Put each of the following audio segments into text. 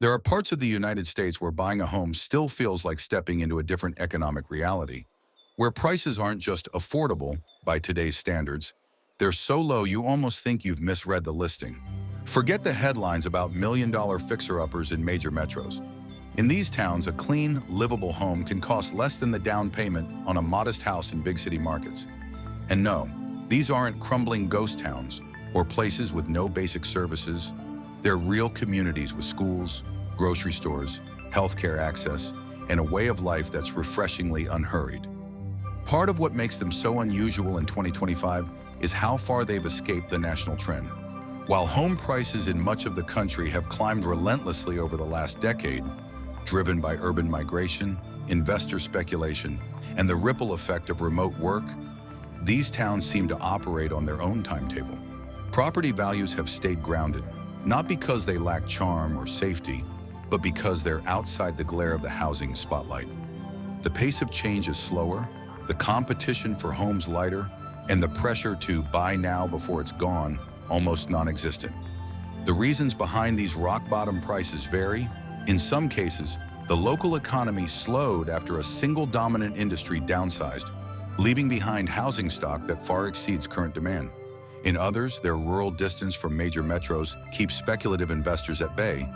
There are parts of the United States where buying a home still feels like stepping into a different economic reality, where prices aren't just affordable by today's standards, they're so low you almost think you've misread the listing. Forget the headlines about million-dollar fixer-uppers in major metros. In these towns, a clean, livable home can cost less than the down payment on a modest house in big city markets. And no, these aren't crumbling ghost towns or places with no basic services. They're real communities with schools, grocery stores, healthcare access, and a way of life that's refreshingly unhurried. Part of what makes them so unusual in 2025 is how far they've escaped the national trend. While home prices in much of the country have climbed relentlessly over the last decade, driven by urban migration, investor speculation, and the ripple effect of remote work, these towns seem to operate on their own timetable. Property values have stayed grounded, not because they lack charm or safety, but because they're outside the glare of the housing spotlight. The pace of change is slower, the competition for homes lighter, and the pressure to buy now before it's gone almost non-existent. The reasons behind these rock-bottom prices vary. In some cases, the local economy slowed after a single dominant industry downsized, leaving behind housing stock that far exceeds current demand. In others, their rural distance from major metros keeps speculative investors at bay,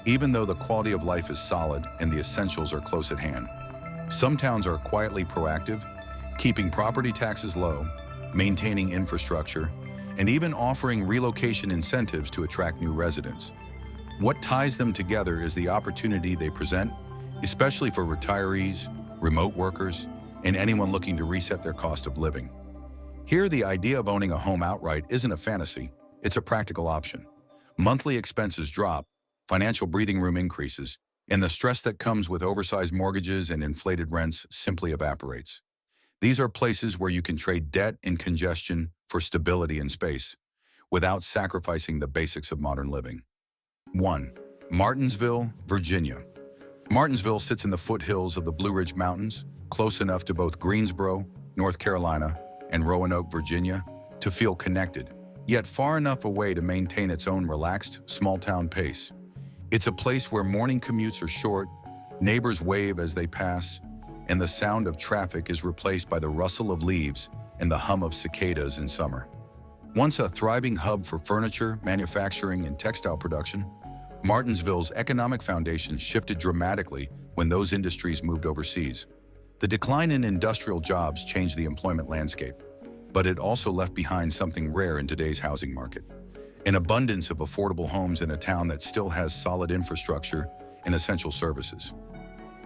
even though the quality of life is solid and the essentials are close at hand. Some towns are quietly proactive, keeping property taxes low, maintaining infrastructure, and even offering relocation incentives to attract new residents. What ties them together is the opportunity they present, especially for retirees, remote workers, and anyone looking to reset their cost of living. Here, the idea of owning a home outright isn't a fantasy, it's a practical option. Monthly expenses drop, financial breathing room increases, and the stress that comes with oversized mortgages and inflated rents simply evaporates. These are places where you can trade debt and congestion for stability and space, without sacrificing the basics of modern living. 1. Martinsville, Virginia. Martinsville sits in the foothills of the Blue Ridge Mountains, close enough to both Greensboro, North Carolina, and Roanoke, Virginia, to feel connected, yet far enough away to maintain its own relaxed, small-town pace. It's a place where morning commutes are short, neighbors wave as they pass, and the sound of traffic is replaced by the rustle of leaves and the hum of cicadas in summer. Once a thriving hub for furniture, manufacturing, and textile production, Martinsville's economic foundation shifted dramatically when those industries moved overseas. The decline in industrial jobs changed the employment landscape, but it also left behind something rare in today's housing market: an abundance of affordable homes in a town that still has solid infrastructure and essential services.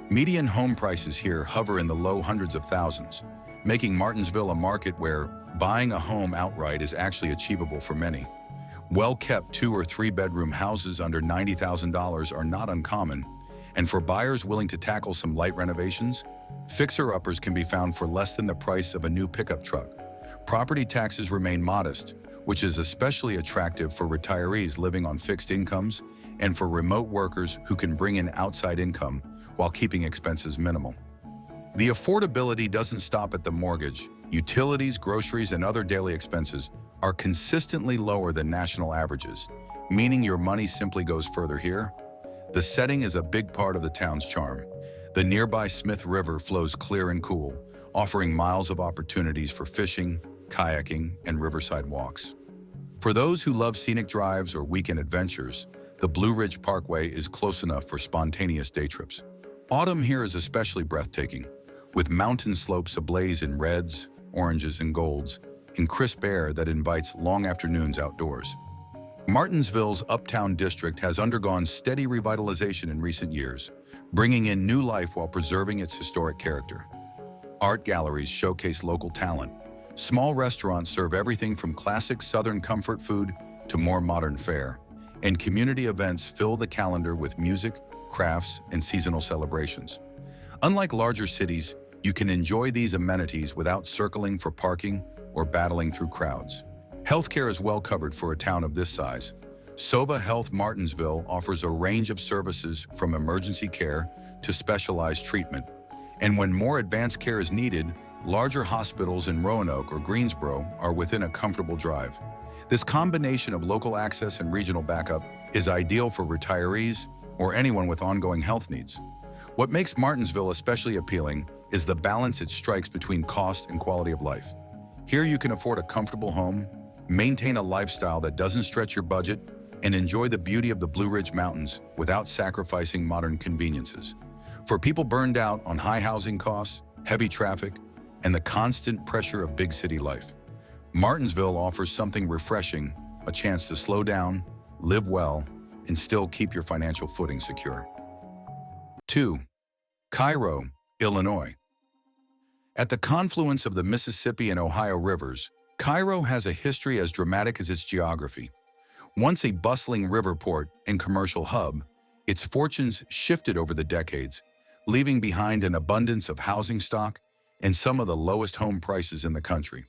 Median home prices here hover in the low hundreds of thousands, making Martinsville a market where buying a home outright is actually achievable for many. Well-kept 2- or 3-bedroom houses under $90,000 are not uncommon, and for buyers willing to tackle some light renovations, fixer-uppers can be found for less than the price of a new pickup truck. Property taxes remain modest, which is especially attractive for retirees living on fixed incomes and for remote workers who can bring in outside income while keeping expenses minimal. The affordability doesn't stop at the mortgage. Utilities, groceries, and other daily expenses are consistently lower than national averages, meaning your money simply goes further here. The setting is a big part of the town's charm. The nearby Smith River flows clear and cool, offering miles of opportunities for fishing, kayaking, and riverside walks. For those who love scenic drives or weekend adventures, the Blue Ridge Parkway is close enough for spontaneous day trips. Autumn here is especially breathtaking, with mountain slopes ablaze in reds, oranges, and golds, and crisp air that invites long afternoons outdoors. Martinsville's uptown district has undergone steady revitalization in recent years, bringing in new life while preserving its historic character. Art galleries showcase local talent. Small restaurants serve everything from classic Southern comfort food to more modern fare, and community events fill the calendar with music, crafts, and seasonal celebrations. Unlike larger cities, you can enjoy these amenities without circling for parking or battling through crowds. Healthcare is well covered for a town of this size. Sova Health Martinsville offers a range of services from emergency care to specialized treatment. And when more advanced care is needed, larger hospitals in Roanoke or Greensboro are within a comfortable drive. This combination of local access and regional backup is ideal for retirees, or anyone with ongoing health needs. What makes Martinsville especially appealing is the balance it strikes between cost and quality of life. Here you can afford a comfortable home, maintain a lifestyle that doesn't stretch your budget, and enjoy the beauty of the Blue Ridge Mountains without sacrificing modern conveniences. For people burned out on high housing costs, heavy traffic, and the constant pressure of big city life, Martinsville offers something refreshing, a chance to slow down, live well, and still keep your financial footing secure. 2. Cairo, Illinois. At the confluence of the Mississippi and Ohio rivers, Cairo has a history as dramatic as its geography. Once a bustling river port and commercial hub, its fortunes shifted over the decades, leaving behind an abundance of housing stock and some of the lowest home prices in the country.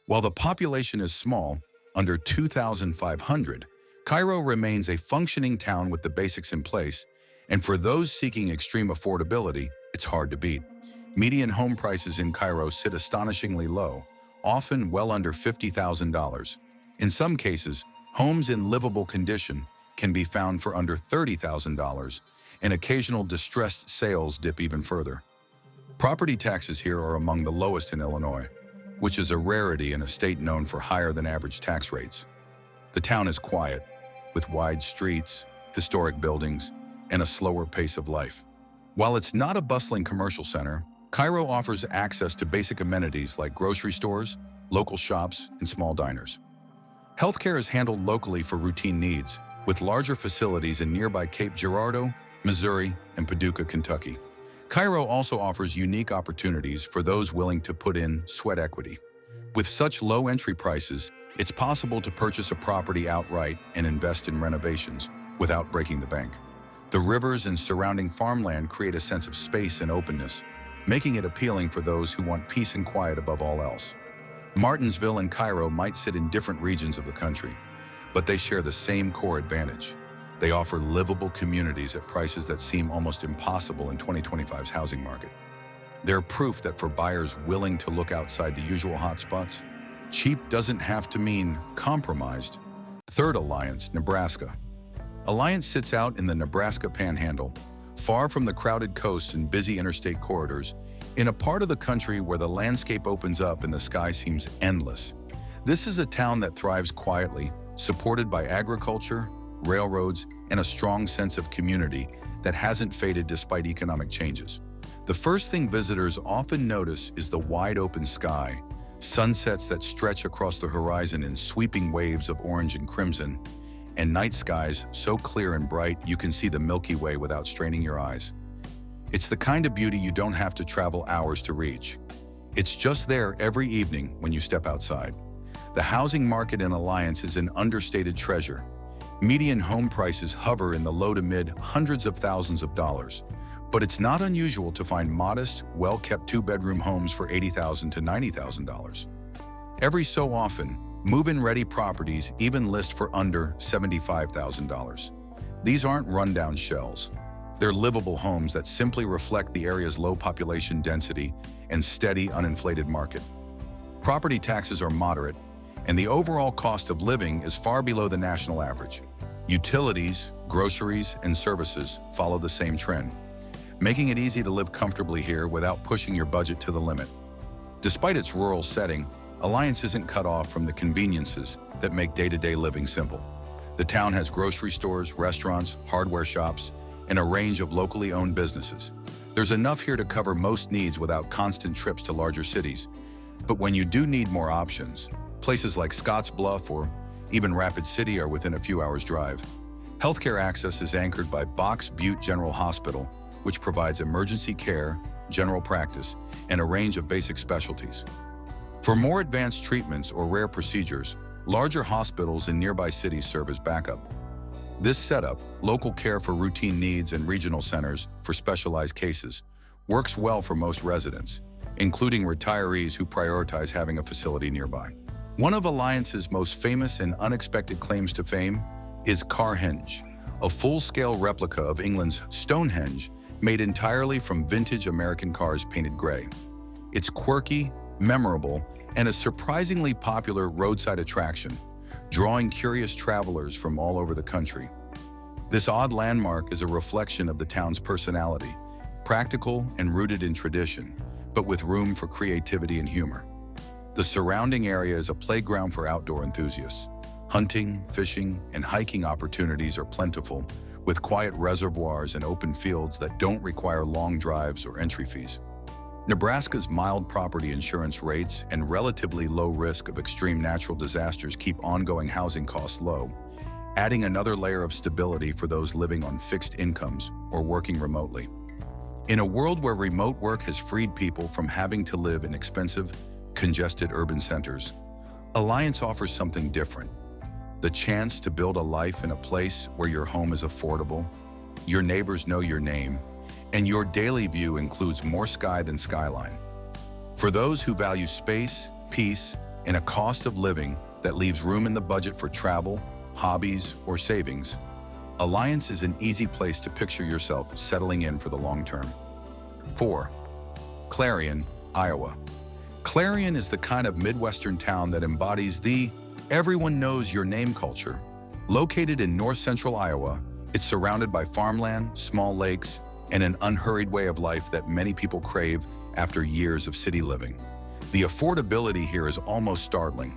While the population is small, under 2,500, Cairo remains a functioning town with the basics in place, and for those seeking extreme affordability, it's hard to beat. Median home prices in Cairo sit astonishingly low, often well under $50,000. In some cases, homes in livable condition can be found for under $30,000, and occasional distressed sales dip even further. Property taxes here are among the lowest in Illinois, which is a rarity in a state known for higher than average tax rates. The town is quiet, with wide streets, historic buildings, and a slower pace of life. While it's not a bustling commercial center, Cairo offers access to basic amenities like grocery stores, local shops, and small diners. Healthcare is handled locally for routine needs, with larger facilities in nearby Cape Girardeau, Missouri, and Paducah, Kentucky. Cairo also offers unique opportunities for those willing to put in sweat equity. With such low entry prices, it's possible to purchase a property outright and invest in renovations without breaking the bank. The rivers and surrounding farmland create a sense of space and openness, making it appealing for those who want peace and quiet above all else. Martinsville and Cairo might sit in different regions of the country, but they share the same core advantage. They offer livable communities at prices that seem almost impossible in 2025's housing market. They're proof that for buyers willing to look outside the usual hotspots, cheap doesn't have to mean compromised. Third Alliance, Nebraska. Alliance sits out in the Nebraska Panhandle, far from the crowded coasts and busy interstate corridors, in a part of the country where the landscape opens up and the sky seems endless. This is a town that thrives quietly, supported by agriculture, railroads, and a strong sense of community that hasn't faded despite economic changes. The first thing visitors often notice is the wide open sky, sunsets that stretch across the horizon in sweeping waves of orange and crimson, and night skies so clear and bright you can see the Milky Way without straining your eyes. It's the kind of beauty you don't have to travel hours to reach. It's just there every evening when you step outside. The housing market in Alliance is an understated treasure. Median home prices hover in the low to mid hundreds of thousands of dollars, but it's not unusual to find modest, well-kept two-bedroom homes for $80,000 to $90,000. Every so often, move-in-ready properties even list for under $75,000. These aren't rundown shells. They're livable homes that simply reflect the area's low population density and steady, uninflated market. Property taxes are moderate, and the overall cost of living is far below the national average. Utilities, groceries, and services follow the same trend, making it easy to live comfortably here without pushing your budget to the limit. Despite its rural setting, Alliance isn't cut off from the conveniences that make day-to-day living simple. The town has grocery stores, restaurants, hardware shops, and a range of locally owned businesses. There's enough here to cover most needs without constant trips to larger cities. But when you do need more options, places like Scotts Bluff or even Rapid City are within a few hours' drive. Healthcare access is anchored by Box Butte General Hospital, which provides emergency care, general practice, and a range of basic specialties. For more advanced treatments or rare procedures, larger hospitals in nearby cities serve as backup. This setup, local care for routine needs and regional centers for specialized cases, works well for most residents, including retirees who prioritize having a facility nearby. One of Alliance's most famous and unexpected claims to fame is Carhenge, a full-scale replica of England's Stonehenge made entirely from vintage American cars painted gray. It's quirky, memorable, and a surprisingly popular roadside attraction, drawing curious travelers from all over the country. This odd landmark is a reflection of the town's personality, practical and rooted in tradition, but with room for creativity and humor. The surrounding area is a playground for outdoor enthusiasts. Hunting, fishing, and hiking opportunities are plentiful, with quiet reservoirs and open fields that don't require long drives or entry fees. Nebraska's mild property insurance rates and relatively low risk of extreme natural disasters keep ongoing housing costs low, adding another layer of stability for those living on fixed incomes or working remotely. In a world where remote work has freed people from having to live in expensive, congested urban centers, Alliance offers something different: the chance to build a life in a place where your home is affordable, your neighbors know your name, and your daily view includes more sky than skyline. For those who value space, peace, and a cost of living that leaves room in the budget for travel, hobbies, or savings, Alliance is an easy place to picture yourself settling in for the long term. 4. Clarion, Iowa. Clarion is the kind of Midwestern town that embodies the everyone knows your name culture. Located in north-central Iowa, it's surrounded by farmland, small lakes, and an unhurried way of life that many people crave after years of city living. The affordability here is almost startling.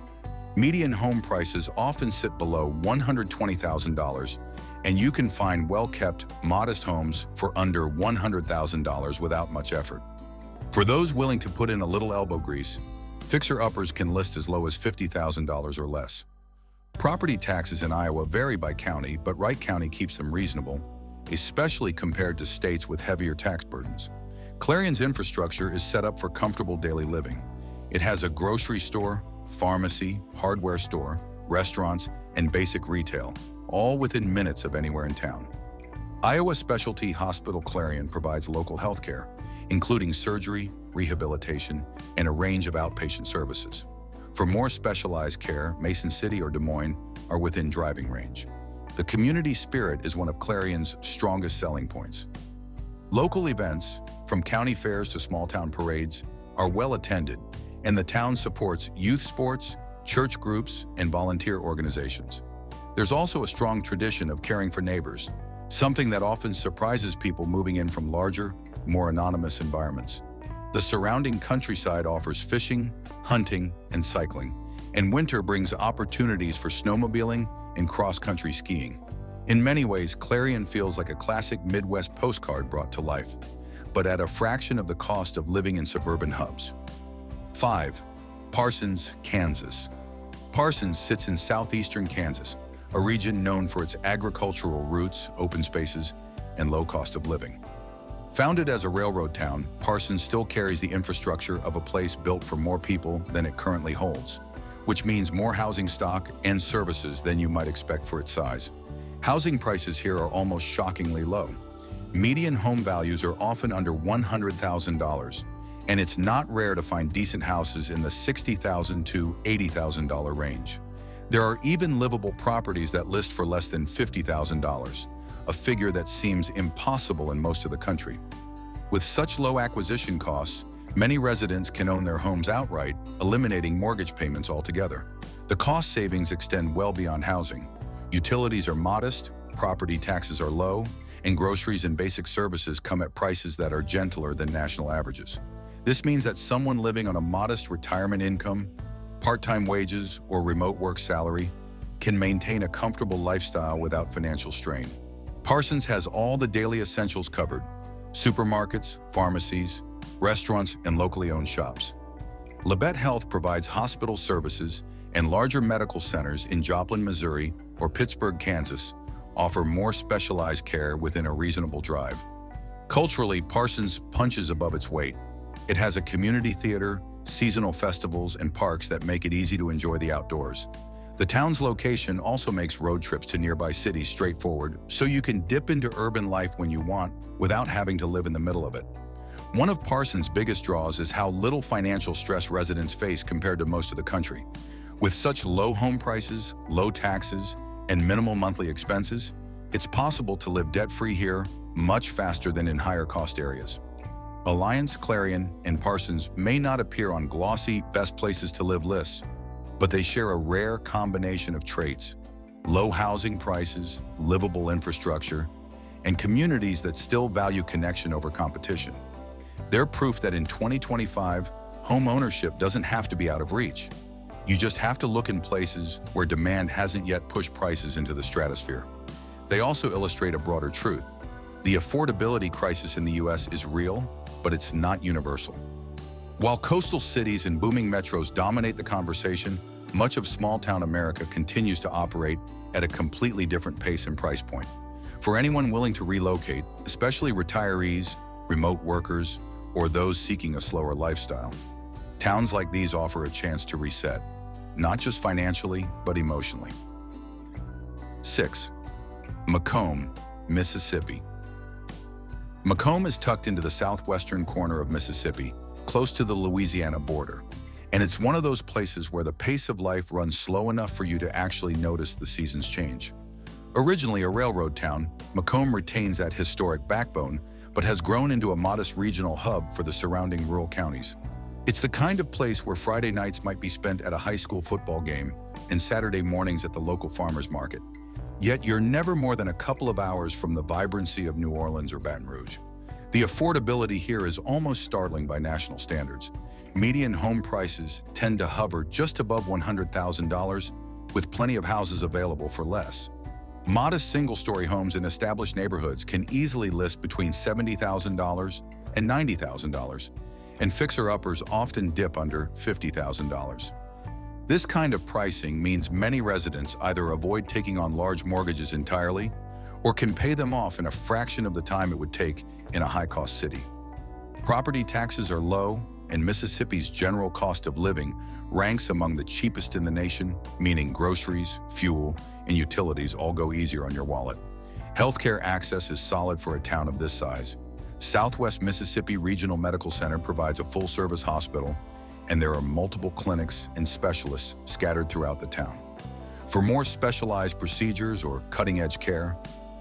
Median home prices often sit below $120,000, and you can find well-kept, modest homes for under $100,000 without much effort. For those willing to put in a little elbow grease, fixer-uppers can list as low as $50,000 or less. Property taxes in Iowa vary by county, but Wright County keeps them reasonable, especially compared to states with heavier tax burdens. Clarion's infrastructure is set up for comfortable daily living. It has a grocery store, pharmacy, hardware store, restaurants, and basic retail, all within minutes of anywhere in town. Iowa Specialty Hospital Clarion provides local health care, including surgery, rehabilitation, and a range of outpatient services. For more specialized care, Mason City or Des Moines are within driving range. The community spirit is one of Clarion's strongest selling points. Local events, from county fairs to small-town parades, are well attended, and the town supports youth sports, church groups, and volunteer organizations. There's also a strong tradition of caring for neighbors, something that often surprises people moving in from larger, more anonymous environments. The surrounding countryside offers fishing, hunting, and cycling, and winter brings opportunities for snowmobiling and cross-country skiing. In many ways, Clarion feels like a classic Midwest postcard brought to life, but at a fraction of the cost of living in suburban hubs. 5. Parsons, Kansas. Parsons sits in southeastern Kansas, a region known for its agricultural roots, open spaces, and low cost of living. Founded as a railroad town, Parsons still carries the infrastructure of a place built for more people than it currently holds, which means more housing stock and services than you might expect for its size. Housing prices here are almost shockingly low. Median home values are often under $100,000, and it's not rare to find decent houses in the $60,000 to $80,000 range. There are even livable properties that list for less than $50,000, a figure that seems impossible in most of the country. With such low acquisition costs, many residents can own their homes outright, eliminating mortgage payments altogether. The cost savings extend well beyond housing. Utilities are modest, property taxes are low, and groceries and basic services come at prices that are gentler than national averages. This means that someone living on a modest retirement income, part-time wages, or remote work salary can maintain a comfortable lifestyle without financial strain. Parsons has all the daily essentials covered: supermarkets, pharmacies, restaurants, and locally owned shops. Labette Health provides hospital services, and larger medical centers in Joplin, Missouri, or Pittsburgh, Kansas, offer more specialized care within a reasonable drive. Culturally, Parsons punches above its weight. It has a community theater, seasonal festivals, and parks that make it easy to enjoy the outdoors. The town's location also makes road trips to nearby cities straightforward, so you can dip into urban life when you want without having to live in the middle of it. One of Parsons' biggest draws is how little financial stress residents face compared to most of the country. With such low home prices, low taxes, and minimal monthly expenses, it's possible to live debt-free here much faster than in higher-cost areas. Alliance, Clarion, and Parsons may not appear on glossy best places to live lists, but they share a rare combination of traits: Low housing prices, livable infrastructure, and communities that still value connection over competition. They're proof that in 2025, home ownership doesn't have to be out of reach. You just have to look in places where demand hasn't yet pushed prices into the stratosphere. They also illustrate a broader truth. The affordability crisis in the US is real, but it's not universal. While coastal cities and booming metros dominate the conversation, much of small-town America continues to operate at a completely different pace and price point. For anyone willing to relocate, especially retirees, remote workers, or those seeking a slower lifestyle, towns like these offer a chance to reset, not just financially, but emotionally. 6. McComb, Mississippi. McComb is tucked into the southwestern corner of Mississippi, close to the Louisiana border, and it's one of those places where the pace of life runs slow enough for you to actually notice the seasons change. Originally a railroad town, McComb retains that historic backbone, but has grown into a modest regional hub for the surrounding rural counties. It's the kind of place where Friday nights might be spent at a high school football game and Saturday mornings at the local farmers market. Yet you're never more than a couple of hours from the vibrancy of New Orleans or Baton Rouge. The affordability here is almost startling by national standards. Median home prices tend to hover just above $100,000, with plenty of houses available for less. Modest single-story homes in established neighborhoods can easily list between $70,000 and $90,000, and fixer-uppers often dip under $50,000. This kind of pricing means many residents either avoid taking on large mortgages entirely or can pay them off in a fraction of the time it would take in a high-cost city. Property taxes are low, and Mississippi's general cost of living ranks among the cheapest in the nation, meaning groceries, fuel, and utilities all go easier on your wallet. Healthcare access is solid for a town of this size. Southwest Mississippi Regional Medical Center provides a full-service hospital, and there are multiple clinics and specialists scattered throughout the town. For more specialized procedures or cutting-edge care,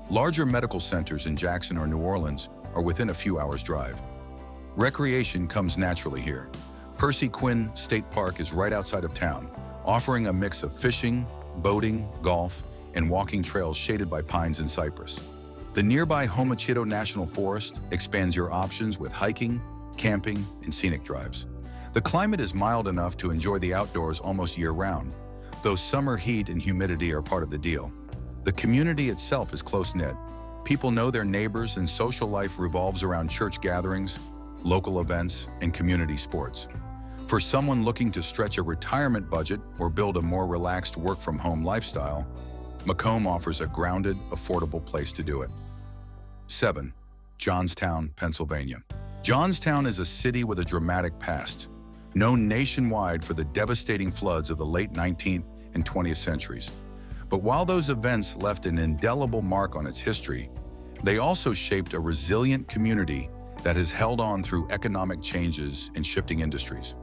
larger medical centers in Jackson or New Orleans are within a few hours' drive. Recreation comes naturally here. Percy Quinn State Park is right outside of town, offering a mix of fishing, boating, golf, and walking trails shaded by pines and cypress. The nearby Homachito National Forest expands your options with hiking, camping, and scenic drives. The climate is mild enough to enjoy the outdoors almost year-round, though summer heat and humidity are part of the deal. The community itself is close-knit. People know their neighbors, and social life revolves around church gatherings, local events, and community sports. For someone looking to stretch a retirement budget or build a more relaxed work-from-home lifestyle, McComb offers a grounded, affordable place to do it. 7. Johnstown, Pennsylvania. Johnstown is a city with a dramatic past, known nationwide for the devastating floods of the late 19th and 20th centuries. But while those events left an indelible mark on its history, they also shaped a resilient community that has held on through economic changes and shifting industries.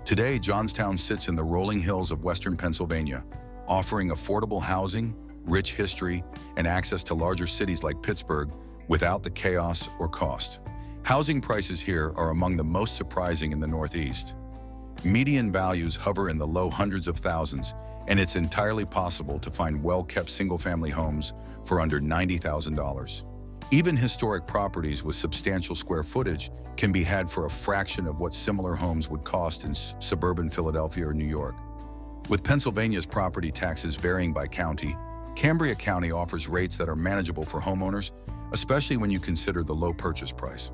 Today, Johnstown sits in the rolling hills of western Pennsylvania, offering affordable housing, rich history, and access to larger cities like Pittsburgh without the chaos or cost. Housing prices here are among the most surprising in the Northeast. Median values hover in the low hundreds of thousands, and it's entirely possible to find well-kept single-family homes for under $90,000. Even historic properties with substantial square footage can be had for a fraction of what similar homes would cost in suburban Philadelphia or New York. With Pennsylvania's property taxes varying by county, Cambria County offers rates that are manageable for homeowners, especially when you consider the low purchase price.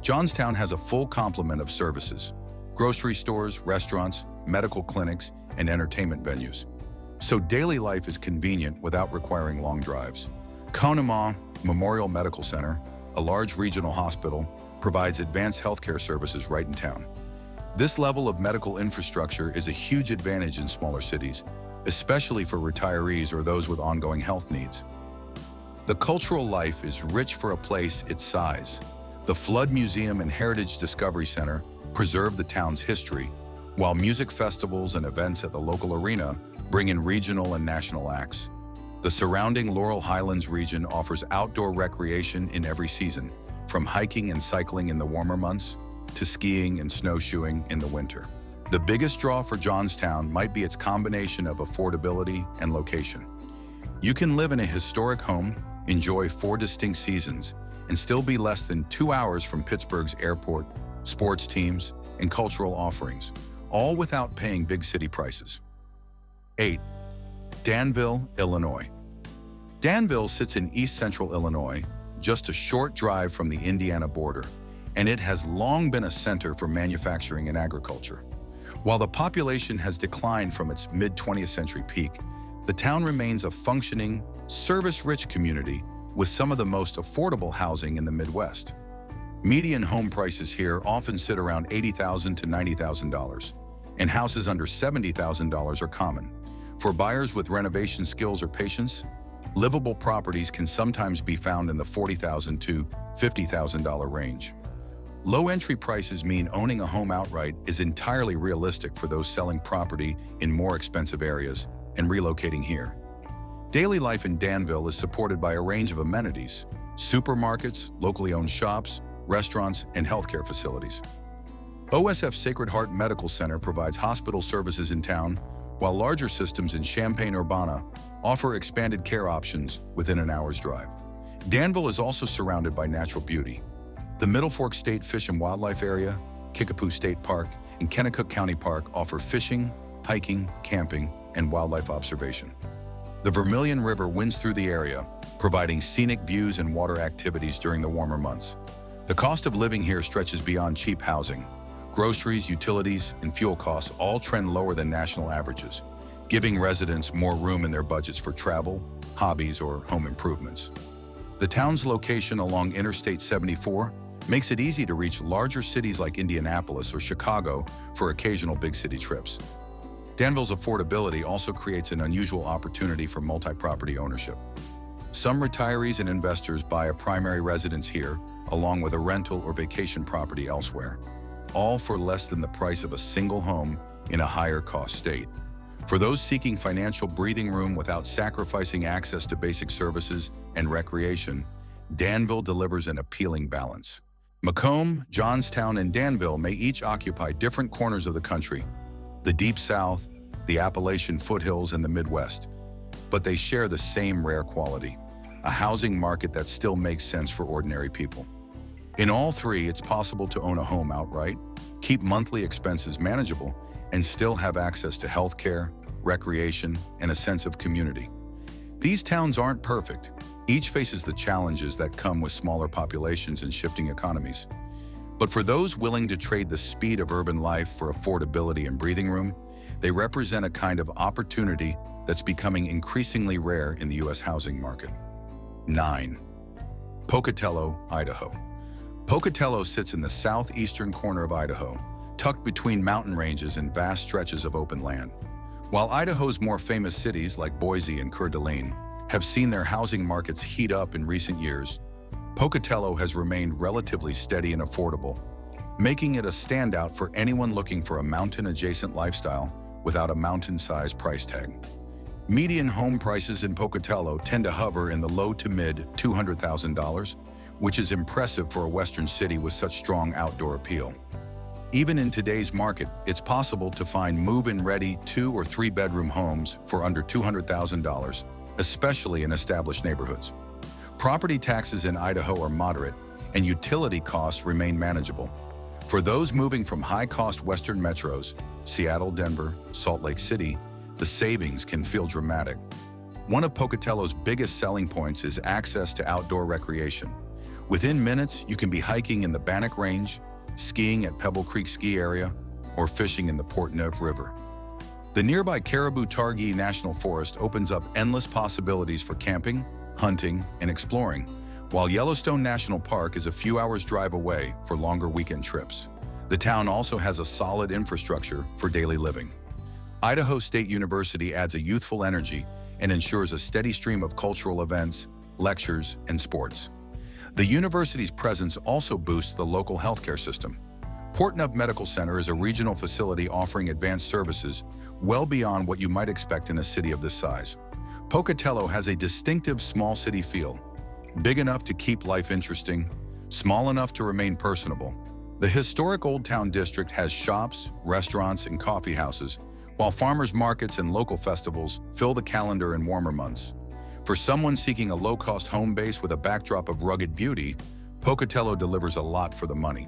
Johnstown has a full complement of services: grocery stores, restaurants, medical clinics, and entertainment venues. So daily life is convenient without requiring long drives. Conemaugh Memorial Medical Center, a large regional hospital, provides advanced healthcare services right in town. This level of medical infrastructure is a huge advantage in smaller cities, especially for retirees or those with ongoing health needs. The cultural life is rich for a place its size. The Flood Museum and Heritage Discovery Center preserve the town's history, while music festivals and events at the local arena bring in regional and national acts. The surrounding Laurel Highlands region offers outdoor recreation in every season, from hiking and cycling in the warmer months to skiing and snowshoeing in the winter. The biggest draw for Johnstown might be its combination of affordability and location. You can live in a historic home, enjoy 4 distinct seasons, and still be less than 2 hours from Pittsburgh's airport, sports teams, and cultural offerings, all without paying big city prices. 8. Danville, Illinois. Danville sits in east-central Illinois, just a short drive from the Indiana border, and it has long been a center for manufacturing and agriculture. While the population has declined from its mid-20th century peak, the town remains a functioning, service-rich community with some of the most affordable housing in the Midwest. Median home prices here often sit around $80,000 to $90,000, and houses under $70,000 are common. For buyers with renovation skills or patience, livable properties can sometimes be found in the $40,000 to $50,000 range. Low entry prices mean owning a home outright is entirely realistic for those selling property in more expensive areas and relocating here. Daily life in Danville is supported by a range of amenities: supermarkets, locally owned shops, restaurants, and healthcare facilities. OSF Sacred Heart Medical Center provides hospital services in town, while larger systems in Champaign-Urbana offer expanded care options within an hour's drive. Danville is also surrounded by natural beauty. The Middle Fork State Fish and Wildlife Area, Kickapoo State Park, and Kennecott County Park offer fishing, hiking, camping, and wildlife observation. The Vermilion River winds through the area, providing scenic views and water activities during the warmer months. The cost of living here stretches beyond cheap housing. Groceries, utilities, and fuel costs all trend lower than national averages, giving residents more room in their budgets for travel, hobbies, or home improvements. The town's location along Interstate 74 makes it easy to reach larger cities like Indianapolis or Chicago for occasional big city trips. Danville's affordability also creates an unusual opportunity for multi-property ownership. Some retirees and investors buy a primary residence here, along with a rental or vacation property elsewhere, all for less than the price of a single home in a higher-cost state. For those seeking financial breathing room without sacrificing access to basic services and recreation, Danville delivers an appealing balance. McComb, Johnstown, and Danville may each occupy different corners of the country, the Deep South, the Appalachian foothills, and the Midwest. But they share the same rare quality: a housing market that still makes sense for ordinary people. In all three, it's possible to own a home outright, keep monthly expenses manageable, and still have access to healthcare, recreation, and a sense of community. These towns aren't perfect. Each faces the challenges that come with smaller populations and shifting economies. But for those willing to trade the speed of urban life for affordability and breathing room, they represent a kind of opportunity that's becoming increasingly rare in the U.S. housing market. 9. Pocatello, Idaho. Pocatello sits in the southeastern corner of Idaho, tucked between mountain ranges and vast stretches of open land. While Idaho's more famous cities like Boise and Coeur d'Alene have seen their housing markets heat up in recent years, Pocatello has remained relatively steady and affordable, making it a standout for anyone looking for a mountain-adjacent lifestyle without a mountain-sized price tag. Median home prices in Pocatello tend to hover in the low to mid $200,000, which is impressive for a western city with such strong outdoor appeal. Even in today's market, it's possible to find move-in-ready 2- or 3-bedroom homes for under $200,000, especially in established neighborhoods. Property taxes in Idaho are moderate, and utility costs remain manageable. For those moving from high-cost western metros, Seattle, Denver, Salt Lake City, the savings can feel dramatic. One of Pocatello's biggest selling points is access to outdoor recreation. Within minutes, you can be hiking in the Bannock Range, skiing at Pebble Creek Ski Area, or fishing in the Port Neuf River. The nearby Caribou-Targhee National Forest opens up endless possibilities for camping, hunting, and exploring, while Yellowstone National Park is a few hours' drive away for longer weekend trips. The town also has a solid infrastructure for daily living. Idaho State University adds a youthful energy and ensures a steady stream of cultural events, lectures, and sports. The university's presence also boosts the local healthcare system. Port Neuf Medical Center is a regional facility offering advanced services well beyond what you might expect in a city of this size. Pocatello has a distinctive small city feel, big enough to keep life interesting, small enough to remain personable. The historic Old Town District has shops, restaurants, and coffee houses, while farmers markets and local festivals fill the calendar in warmer months. For someone seeking a low-cost home base with a backdrop of rugged beauty, Pocatello delivers a lot for the money.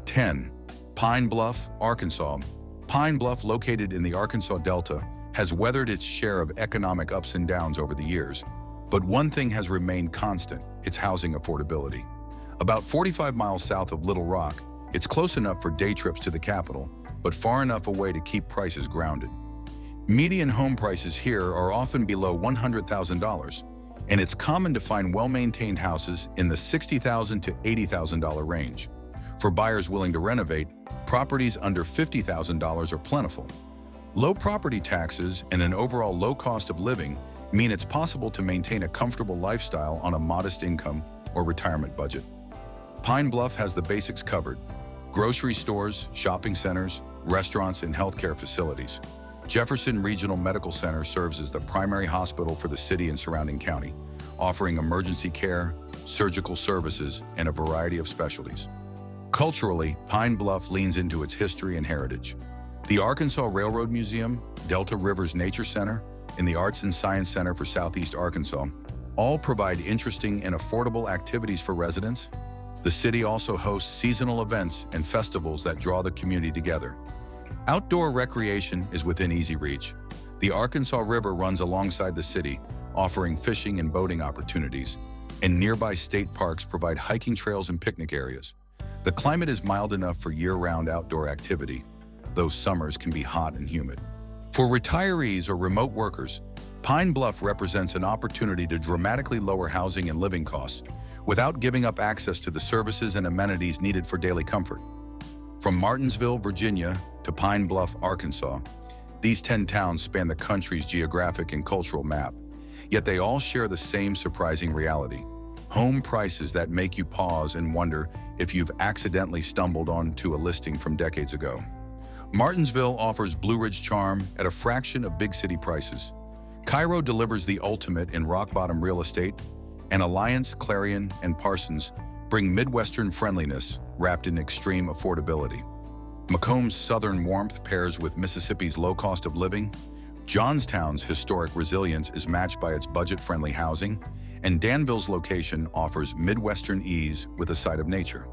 10. Pine Bluff, Arkansas. Pine Bluff, located in the Arkansas Delta, has weathered its share of economic ups and downs over the years. But one thing has remained constant: its housing affordability. About 45 miles south of Little Rock, it's close enough for day trips to the capital, but far enough away to keep prices grounded. Median home prices here are often below $100,000, and it's common to find well-maintained houses in the $60,000 to $80,000 range. For buyers willing to renovate, properties under $50,000 are plentiful. Low property taxes and an overall low cost of living mean it's possible to maintain a comfortable lifestyle on a modest income or retirement budget. Pine Bluff has the basics covered: grocery stores, shopping centers, restaurants, and healthcare facilities. Jefferson Regional Medical Center serves as the primary hospital for the city and surrounding county, offering emergency care, surgical services, and a variety of specialties. Culturally, Pine Bluff leans into its history and heritage. The Arkansas Railroad Museum, Delta Rivers Nature Center, and the Arts and Science Center for Southeast Arkansas all provide interesting and affordable activities for residents. The city also hosts seasonal events and festivals that draw the community together. Outdoor recreation is within easy reach. The Arkansas River runs alongside the city, offering fishing and boating opportunities, and nearby state parks provide hiking trails and picnic areas. The climate is mild enough for year-round outdoor activity, though summers can be hot and humid. For retirees or remote workers, Pine Bluff represents an opportunity to dramatically lower housing and living costs without giving up access to the services and amenities needed for daily comfort. From Martinsville, Virginia, to Pine Bluff, Arkansas, these 10 towns span the country's geographic and cultural map, yet they all share the same surprising reality: home prices that make you pause and wonder if you've accidentally stumbled onto a listing from decades ago. Martinsville offers Blue Ridge charm at a fraction of big city prices. Cairo delivers the ultimate in rock-bottom real estate, and Alliance, Clarion, and Parsons bring Midwestern friendliness wrapped in extreme affordability. McComb's southern warmth pairs with Mississippi's low cost of living. Johnstown's historic resilience is matched by its budget-friendly housing, and Danville's location offers Midwestern ease with a side of nature.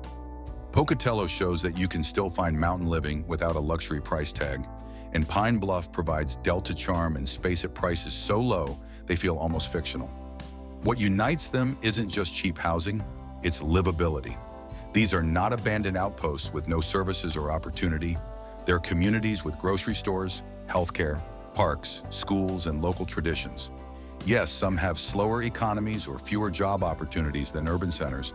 Pocatello shows that you can still find mountain living without a luxury price tag, and Pine Bluff provides Delta charm and space at prices so low they feel almost fictional. What unites them isn't just cheap housing, it's livability. These are not abandoned outposts with no services or opportunity. They're communities with grocery stores, healthcare, parks, schools, and local traditions. Yes, some have slower economies or fewer job opportunities than urban centers,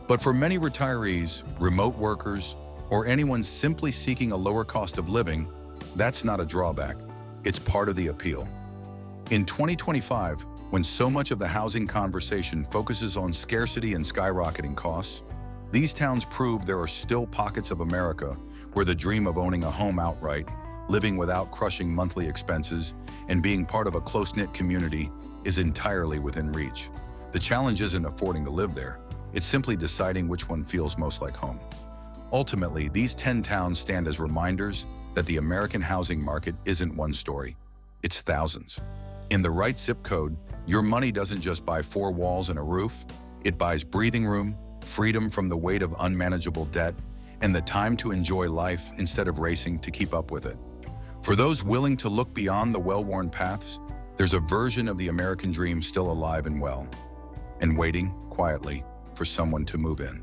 but for many retirees, remote workers, or anyone simply seeking a lower cost of living, that's not a drawback. It's part of the appeal. In 2025, when so much of the housing conversation focuses on scarcity and skyrocketing costs, these towns prove there are still pockets of America where the dream of owning a home outright, living without crushing monthly expenses, and being part of a close-knit community is entirely within reach. The challenge isn't affording to live there. It's simply deciding which one feels most like home. Ultimately, these 10 towns stand as reminders that the American housing market isn't one story, it's thousands. In the right zip code, your money doesn't just buy 4 walls and a roof, it buys breathing room, freedom from the weight of unmanageable debt, and the time to enjoy life instead of racing to keep up with it. For those willing to look beyond the well-worn paths, there's a version of the American dream still alive and well, and waiting quietly for someone to move in.